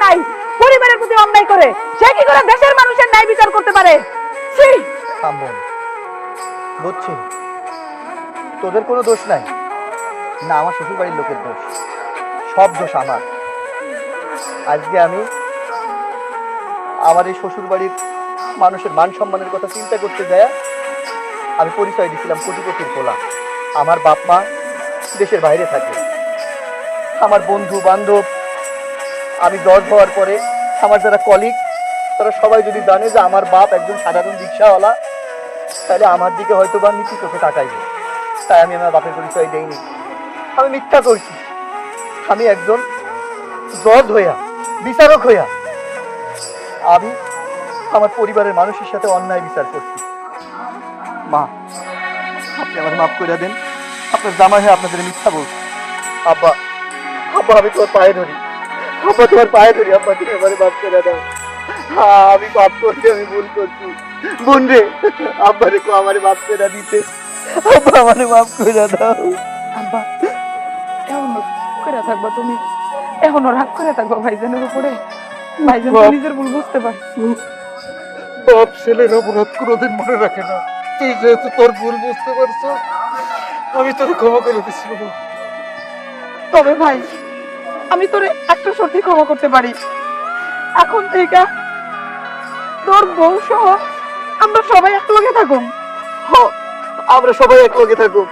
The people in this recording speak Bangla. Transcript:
নাই, পরিবারের প্রতি অন্যায় করে সে কি করে দেশের মানুষের ন্যায় বিচার করতে পারে? ছি! থামবন, বুঝছি তোদের কোনো দোষ নাই, না আমার শ্বশুর বাড়ির লোকের দোষ, সব দোষ আমার। আজকে আমি আমার এই শ্বশুর বাড়ির মানুষের মান সম্মানের কথা চিন্তা করতে যায় আমি পরিচয় দিয়েছিলাম কোটিপতির পোলা। আমার বাপ মা দেশের বাইরে থাকে, আমার বন্ধু বান্ধব, আমি জজ হওয়ার পরে আমার যারা কলিগ তারা সবাই যদি জানে যে আমার বাপ একজন সাধারণ রিক্সাওয়ালা, তাহলে আমার দিকে হয়তো বা নীতি চোখে তাকাইবে। তাই আমি আমার বাপের পরিচয় দেইনি, আমি মিথ্যা করছি। আমি একজন জজ হইয়া, বিচারক হইয়া আমি আমার পরিবারের মানুষের সাথে অন্যায় বিচার করছি। মা, আপনি আমার মাফ করে দেন, আপনার জামাই হয়ে আপনাদের মিথ্যা বলছি। আব্বা, আব্বা আমি তোমার পায়ে ধরি, আব্বা তোমার পায়ে ধরি, আব্বা তুমি আমার মাফ করে দাও। আমি পাপ করছি, আমি ভুল করছি। বোন রে, আব্বা রে আমার মাফ করে দিতে, আব্বা আমার মাফ করে দাও। আব্বা, এখনো করে থাকবা তুমি, এখনো রাগ করে থাকবা ভাইজানের উপরে? ভাইজান তো নিজের ভুল বুঝতে পারছি। বাপ ছেলের অপরাধ কোনোদিন মনে রাখে না। তুই যেহেতু তোর ভুল বুঝতে পারছো, আমি তোর ক্ষমা করে দিচ্ছি বাবা। তবে ভাই, আমি তোরে একটা সত্যি ক্ষমা করতে পারি, এখন থেকে তোর বউ সহ আমরা সবাই একলগে থাকুম। আমরা সবাই এক লগে থাকুক।